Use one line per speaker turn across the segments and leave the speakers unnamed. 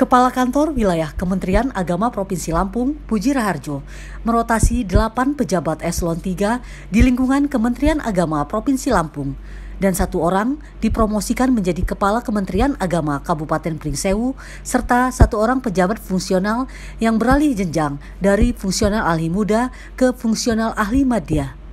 Kepala Kantor Wilayah Kementerian Agama Provinsi Lampung, Puji Raharjo, merotasi 8 pejabat eselon 3 di lingkungan Kementerian Agama Provinsi Lampung, dan 1 orang dipromosikan menjadi Kepala Kementerian Agama Kabupaten Pringsewu, serta 1 orang pejabat fungsional yang beralih jenjang dari fungsional ahli muda ke fungsional ahli madya.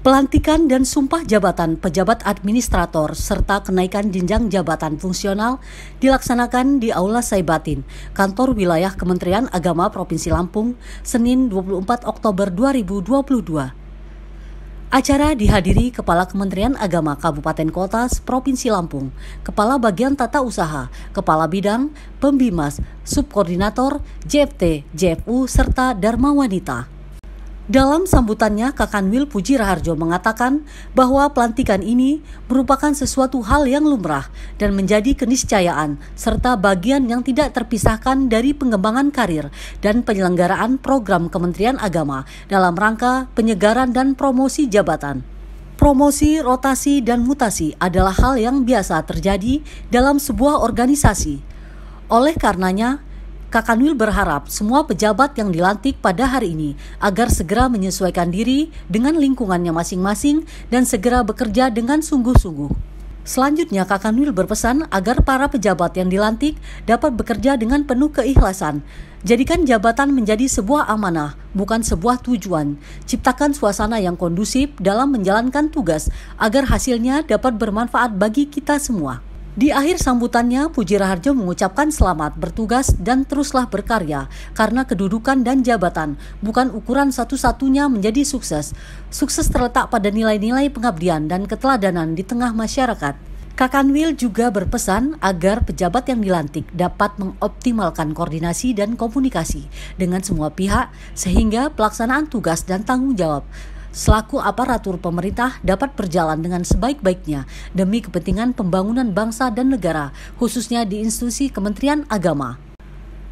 Pelantikan dan sumpah jabatan pejabat administrator serta kenaikan jenjang jabatan fungsional dilaksanakan di Aula Saibatin, Kantor Wilayah Kementerian Agama Provinsi Lampung, Senin 24 Oktober 2022. Acara dihadiri Kepala Kementerian Agama Kabupaten Kota Provinsi Lampung, Kepala Bagian Tata Usaha, Kepala Bidang, Pembimas, Subkoordinator, JFT, JFU, serta Dharma Wanita. Dalam sambutannya, Kakanwil Puji Raharjo mengatakan bahwa pelantikan ini merupakan sesuatu hal yang lumrah dan menjadi keniscayaan serta bagian yang tidak terpisahkan dari pengembangan karir dan penyelenggaraan program Kementerian Agama dalam rangka penyegaran dan promosi jabatan. Promosi, rotasi, dan mutasi adalah hal yang biasa terjadi dalam sebuah organisasi. Oleh karenanya, Kakanwil berharap semua pejabat yang dilantik pada hari ini agar segera menyesuaikan diri dengan lingkungannya masing-masing dan segera bekerja dengan sungguh-sungguh. Selanjutnya, Kakanwil berpesan agar para pejabat yang dilantik dapat bekerja dengan penuh keikhlasan. Jadikan jabatan menjadi sebuah amanah, bukan sebuah tujuan. Ciptakan suasana yang kondusif dalam menjalankan tugas agar hasilnya dapat bermanfaat bagi kita semua. Di akhir sambutannya, Puji Raharjo mengucapkan selamat bertugas dan teruslah berkarya karena kedudukan dan jabatan bukan ukuran satu-satunya menjadi sukses. Sukses terletak pada nilai-nilai pengabdian dan keteladanan di tengah masyarakat. Kakanwil juga berpesan agar pejabat yang dilantik dapat mengoptimalkan koordinasi dan komunikasi dengan semua pihak sehingga pelaksanaan tugas dan tanggung jawab selaku aparatur pemerintah dapat berjalan dengan sebaik-baiknya demi kepentingan pembangunan bangsa dan negara, khususnya di institusi Kementerian Agama.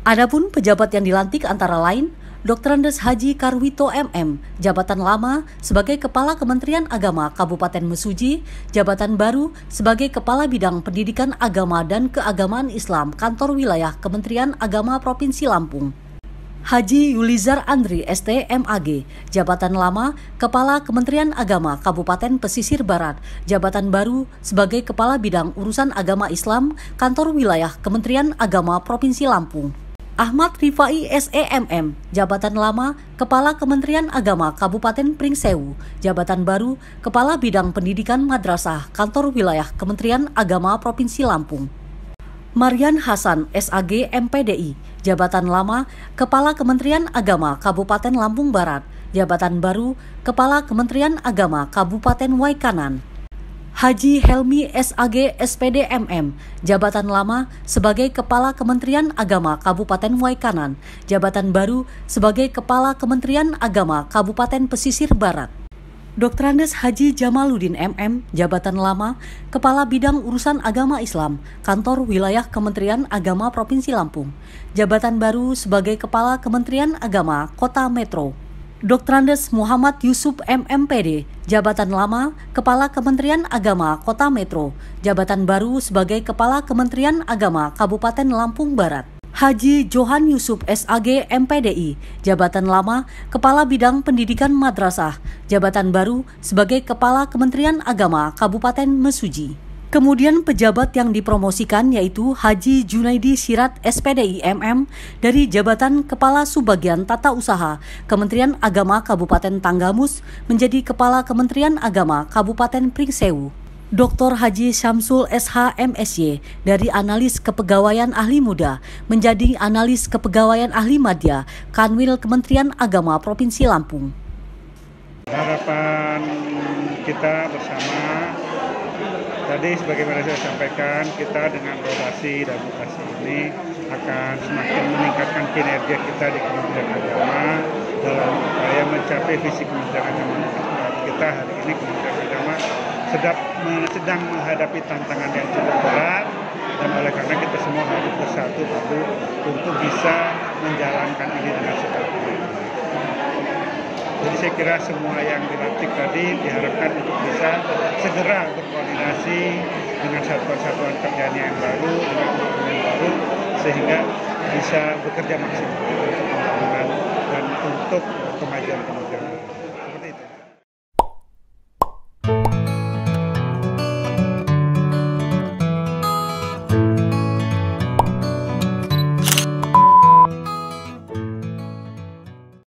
Adapun pejabat yang dilantik antara lain Dr. Andes Haji Karwito MM, jabatan lama sebagai Kepala Kementerian Agama Kabupaten Mesuji, jabatan baru sebagai Kepala Bidang Pendidikan Agama dan Keagamaan Islam Kantor Wilayah Kementerian Agama Provinsi Lampung. Haji Yulizar Andri ST MAG, jabatan lama Kepala Kementerian Agama Kabupaten Pesisir Barat, jabatan baru sebagai Kepala Bidang Urusan Agama Islam Kantor Wilayah Kementerian Agama Provinsi Lampung. Ahmad Rifai SEMM, jabatan lama Kepala Kementerian Agama Kabupaten Pringsewu, jabatan baru Kepala Bidang Pendidikan Madrasah Kantor Wilayah Kementerian Agama Provinsi Lampung. Marian Hasan SAG MPDI, jabatan lama Kepala Kementerian Agama Kabupaten Lampung Barat, jabatan baru Kepala Kementerian Agama Kabupaten Waikanan. Haji Helmi SAG SPD MM, jabatan lama sebagai Kepala Kementerian Agama Kabupaten Waikanan, jabatan baru sebagai Kepala Kementerian Agama Kabupaten Pesisir Barat. Dr. Andes Haji Jamaluddin MM, jabatan lama Kepala Bidang Urusan Agama Islam Kantor Wilayah Kementerian Agama Provinsi Lampung, jabatan baru sebagai Kepala Kementerian Agama Kota Metro. Dr. Andes Muhammad Yusuf MMPD, jabatan lama Kepala Kementerian Agama Kota Metro, jabatan baru sebagai Kepala Kementerian Agama Kabupaten Lampung Barat. Haji Johan Yusuf SAG MPDI, jabatan lama Kepala Bidang Pendidikan Madrasah, jabatan baru sebagai Kepala Kementerian Agama Kabupaten Mesuji. Kemudian pejabat yang dipromosikan yaitu Haji Junaidi Sirat SPDI MM dari jabatan Kepala Subbagian Tata Usaha Kementerian Agama Kabupaten Tanggamus menjadi Kepala Kementerian Agama Kabupaten Pringsewu. Dr. Haji Syamsul SH MSY dari Analis Kepegawaian Ahli Muda menjadi Analis Kepegawaian Ahli Madya Kanwil Kementerian Agama Provinsi Lampung.
Harapan kita bersama tadi sebagaimana saya sampaikan, kita dengan rotasi dan mutasi ini akan semakin meningkatkan kinerja kita di Kementerian Agama dalam upaya mencapai visi Kementerian Agama kita hari ini. Kementerian Agama sedang menghadapi tantangan yang cukup berat, dan oleh karena kita semua harus bersatu padu untuk bisa menjalankan ini dengan sebaik-baiknya. Jadi saya kira semua yang dilantik tadi diharapkan untuk bisa segera berkoordinasi dengan satuan-satuan kerjanya yang baru, dengan yang baru, sehingga bisa bekerja maksimal untuk pembangunan dan untuk kemajuan kementerian.